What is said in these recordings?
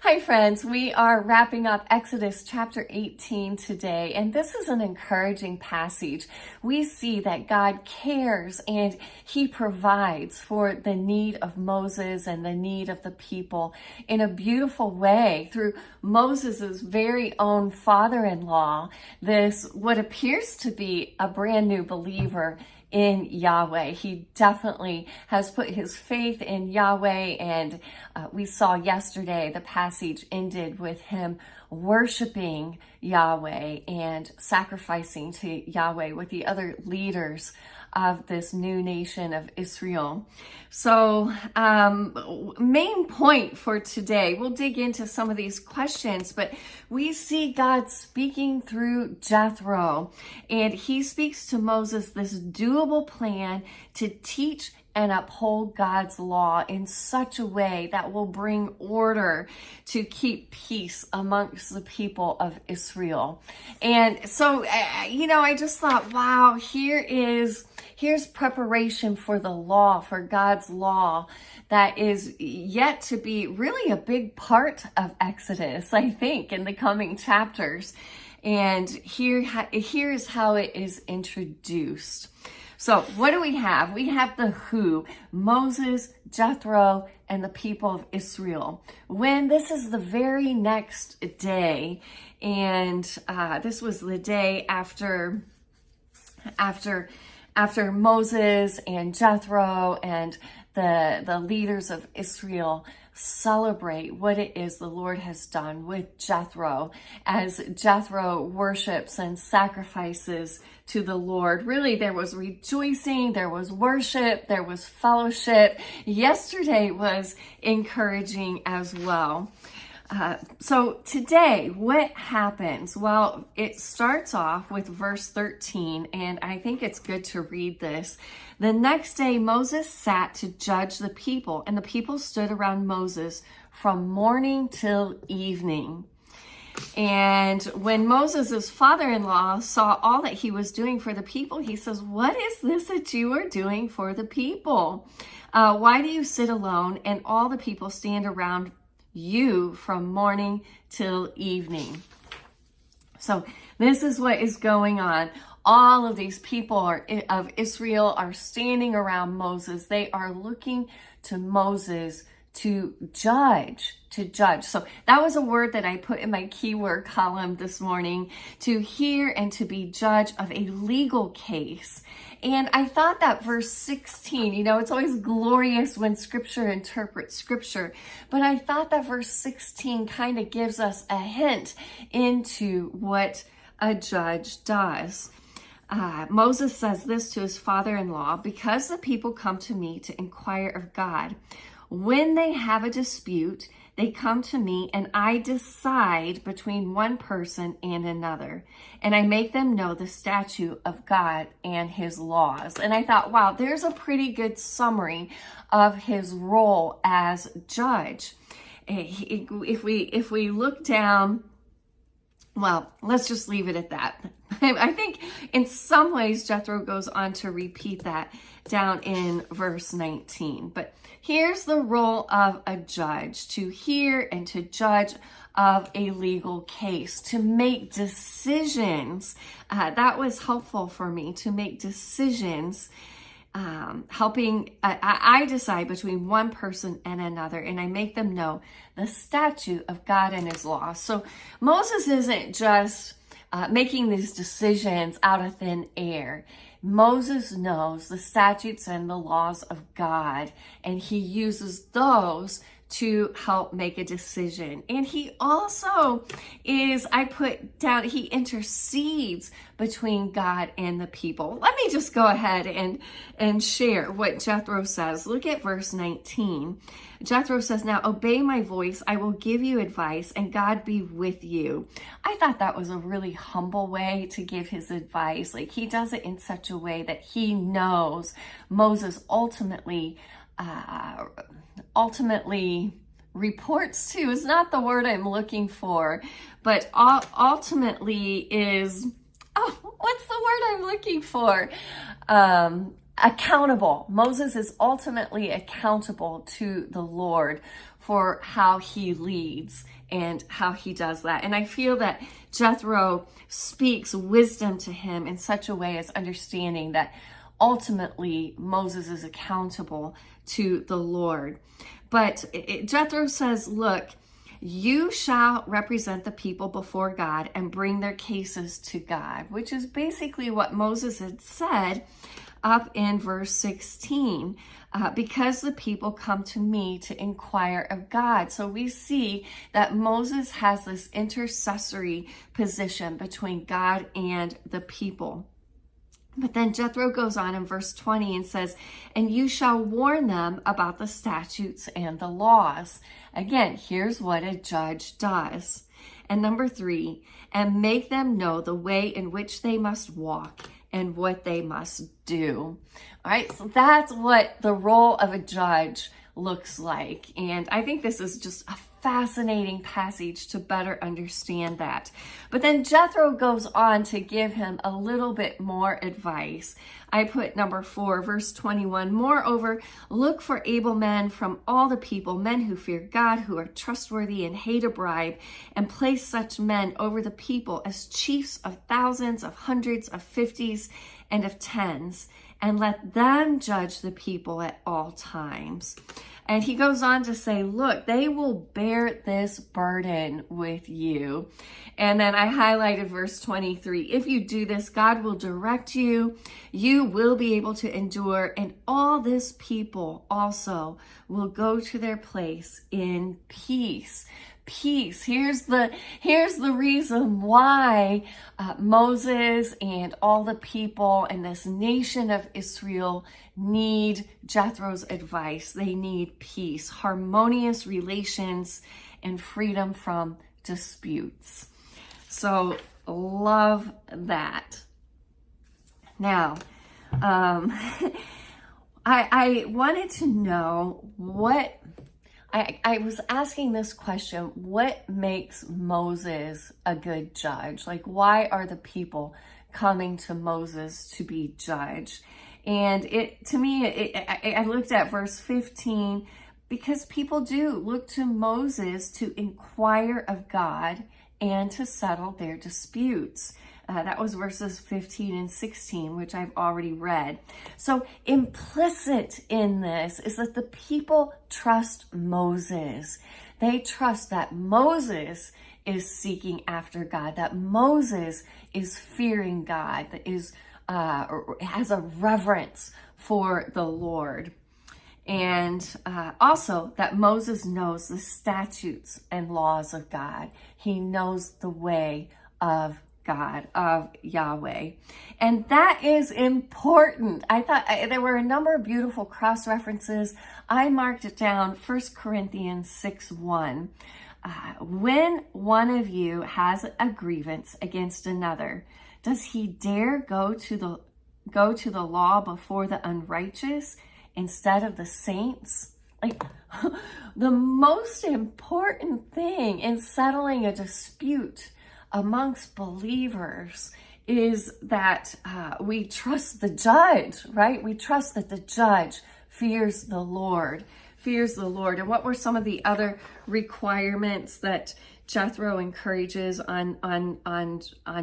Hi friends, we are wrapping up Exodus chapter 18 today, and this is an encouraging passage. We see that God cares and he provides for the need of Moses and the need of the people in a beautiful way through Moses's very own father-in-law, this what appears to be a brand new believer in Yahweh. He definitely has put his faith in Yahweh, and we saw yesterday the passage ended with him worshiping Yahweh and sacrificing to Yahweh with the other leaders of this new nation of Israel. So main point for today, we'll dig into some of these questions, but we see God speaking through Jethro, and he speaks to Moses this doable plan to teach and uphold God's law in such a way that will bring order to keep peace amongst the people of Israel. And so, I just thought, wow, here's preparation for the law, for God's law that is yet to be really a big part of Exodus, I think, in the coming chapters. And here's how it is introduced. So what do we have? We have the who, Moses, Jethro, and the people of Israel. When this is the very next day, and this was the day after Moses and Jethro and the leaders of Israel celebrate what it is the Lord has done with Jethro, as Jethro worships and sacrifices to the Lord. Really, there was rejoicing, there was worship, there was fellowship. Yesterday was encouraging as well. So today, what happens? Well, it starts off with verse 13, and I think it's good to read this. The next day, Moses sat to judge the people, and the people stood around Moses from morning till evening. And when Moses' father-in-law saw all that he was doing for the people, he says, "What is this that you are doing for the people? Why do you sit alone and all the people stand around you from morning till evening?" So this is what is going on. All of these people of Israel are standing around Moses. They are looking to Moses to judge. So that was a word that I put in my keyword column this morning, to hear and to be judge of a legal case. And I thought that verse 16, it's always glorious when scripture interprets scripture, but I thought that verse 16 kind of gives us a hint into what a judge does. Moses says this to his father-in-law: "Because the people come to me to inquire of God. When they have a dispute, they come to me, and I decide between one person and another, and I make them know the statute of God and his laws." And I thought, wow, there's a pretty good summary of his role as judge. If we look down, well, let's just leave it at that. I think in some ways Jethro goes on to repeat that down in verse 19. But here's the role of a judge: to hear and to judge of a legal case, to make decisions. That was helpful for me, to make decisions, helping. I decide between one person and another, and I make them know the statute of God and his law. So Moses isn't just making these decisions out of thin air. Moses knows the statutes and the laws of God, and he uses those to help make a decision. And he also I put down, he intercedes between God and the people. Let me just go ahead and share what Jethro says. Look at verse 19. Jethro says, "Now obey my voice, I will give you advice, and God be with you." I thought that was a really humble way to give his advice. Like, he does it in such a way that he knows Moses ultimately reports to is not the word I'm looking for, but ultimately is, what's the word I'm looking for? accountable. Moses is ultimately accountable to the Lord for how he leads and how he does that. And I feel that Jethro speaks wisdom to him in such a way as understanding that ultimately Moses is accountable to the Lord. But Jethro says, look, you shall represent the people before God and bring their cases to God, which is basically what Moses had said up in verse 16, because the people come to me to inquire of God. So we see that Moses has this intercessory position between God and the people. But then Jethro goes on in verse 20 and says, and you shall warn them about the statutes and the laws. Again, here's what a judge does. And number 3, and make them know the way in which they must walk and what they must do. All right, so that's what the role of a judge looks like. And I think this is just a fascinating passage to better understand that. But then Jethro goes on to give him a little bit more advice. I put number 4, verse 21, moreover, look for able men from all the people, men who fear God, who are trustworthy and hate a bribe, and place such men over the people as chiefs of thousands, of hundreds, of fifties, and of tens, and let them judge the people at all times. And he goes on to say, look, they will bear this burden with you. And then I highlighted verse 23. If you do this, God will direct you. You will be able to endure. And all this people also will go to their place in peace. Peace. Here's the reason why Moses and all the people and this nation of Israel need Jethro's advice. They need peace, harmonious relations, and freedom from disputes. So love that. Now, I wanted to know what I was asking this question, what makes Moses a good judge? Like, why are the people coming to Moses to be judged? And I looked at verse 15, because people do look to Moses to inquire of God and to settle their disputes. That was verses 15 and 16, which I've already read. So implicit in this is that the people trust Moses. They trust that Moses is seeking after God, that Moses is fearing God, that is has a reverence for the Lord. And also that Moses knows the statutes and laws of God. He knows the way of God, of Yahweh. And that is important. I thought there were a number of beautiful cross references. I marked it down, 1 Corinthians 6:1. When one of you has a grievance against another, does he dare go to the law before the unrighteous instead of the saints? Like, the most important thing in settling a dispute amongst believers is that we trust the judge, right? We trust that the judge fears the Lord. And what were some of the other requirements that Jethro encourages on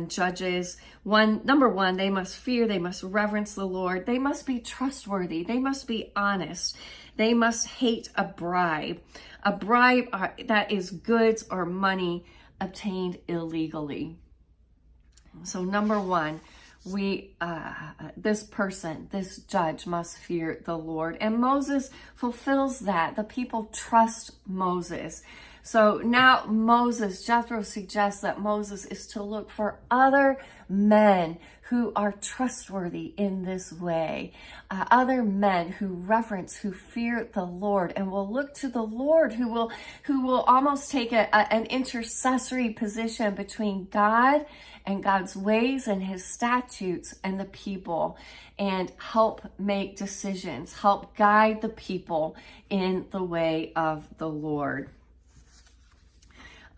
judges? Number one, they must fear, they must reverence the Lord. They must be trustworthy. They must be honest. They must hate a bribe. A bribe that is goods or money obtained illegally. So number one, this judge must fear the Lord. And Moses fulfills that. The people trust Moses. So now Jethro suggests that Moses is to look for other men who are trustworthy in this way. Other men who reverence, who fear the Lord and will look to the Lord, who will almost take an intercessory position between God and God's ways and his statutes and the people, and help make decisions, help guide the people in the way of the Lord.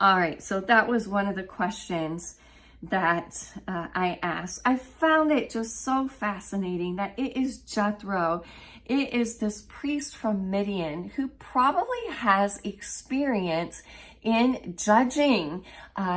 All right, so that was one of the questions that I asked. I found it just so fascinating that it is Jethro. It is this priest from Midian who probably has experience in judging,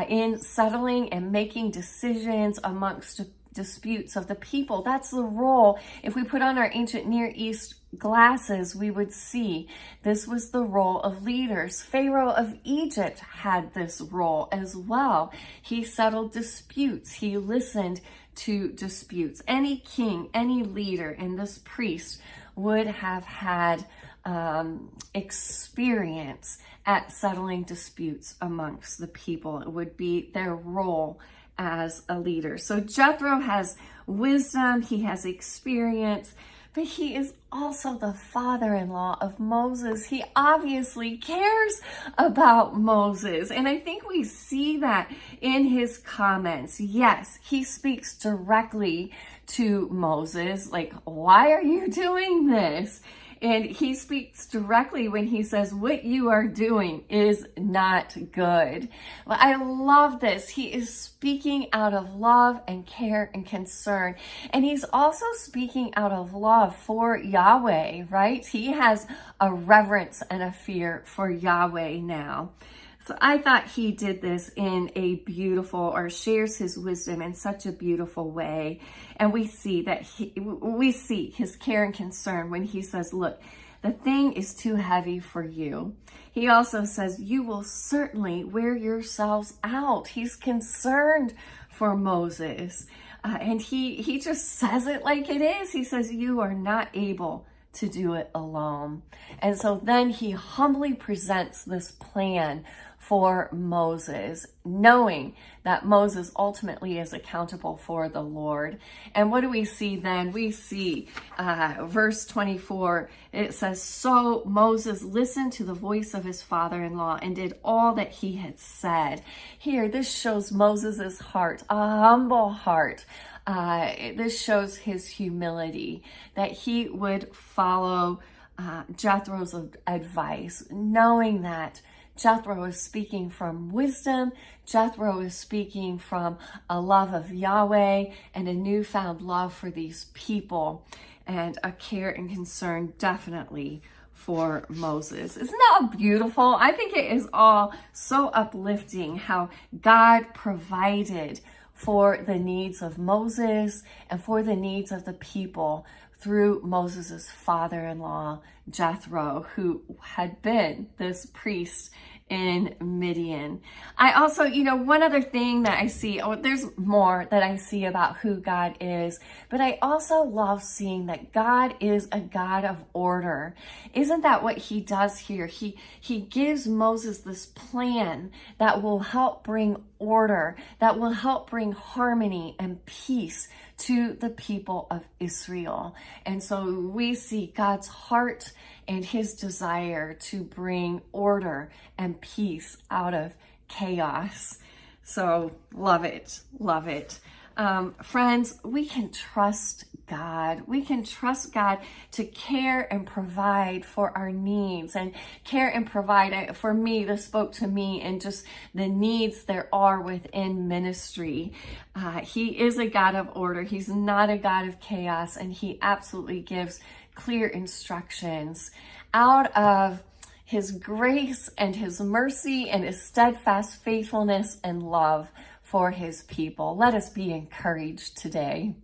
in settling and making decisions amongst disputes of the people. That's the role. If we put on our ancient Near East glasses, we would see this was the role of leaders. Pharaoh of Egypt had this role as well. He settled disputes. He listened to disputes. Any king, any leader, and this priest would have had experience at settling disputes amongst the people. It would be their role as a leader. So Jethro has wisdom, he has experience, but he is also the father-in-law of Moses. He obviously cares about Moses. And I think we see that in his comments. Yes, he speaks directly to Moses, like, why are you doing this? And he speaks directly when he says, what you are doing is not good. Well, I love this. He is speaking out of love and care and concern. And he's also speaking out of love for Yahweh, right? He has a reverence and a fear for Yahweh now. So I thought he did this in a beautiful, or shares his wisdom in such a beautiful way. And we see that we see his care and concern when he says, look, the thing is too heavy for you. He also says, you will certainly wear yourselves out. He's concerned for Moses. And he just says it like it is. He says, you are not able to do it alone. And so then he humbly presents this plan for Moses, knowing that Moses ultimately is accountable for the Lord. And what do we see then? We see verse 24, it says, so Moses listened to the voice of his father-in-law and did all that he had said. Here, this shows Moses's heart, a humble heart. This shows his humility, that he would follow Jethro's advice, knowing that Jethro is speaking from wisdom. Jethro is speaking from a love of Yahweh and a newfound love for these people, and a care and concern definitely for Moses. Isn't that beautiful? I think it is all so uplifting how God provided for the needs of Moses and for the needs of the people through Moses's father-in-law, Jethro, who had been this priest in Midian. I also, one other thing that I see, there's more that I see about who God is, but I also love seeing that God is a God of order. Isn't that what he does here? He gives Moses this plan that will help bring order, that will help bring harmony and peace to the people of Israel. And so we see God's heart and his desire to bring order and peace out of chaos. So love it, love it. Friends, we can trust God. We can trust God to care and provide for our needs, and care and provide. For me, this spoke to me and just the needs there are within ministry. He is a God of order. He's not a God of chaos, and he absolutely gives clear instructions out of his grace and his mercy and his steadfast faithfulness and love for his people. Let us be encouraged today.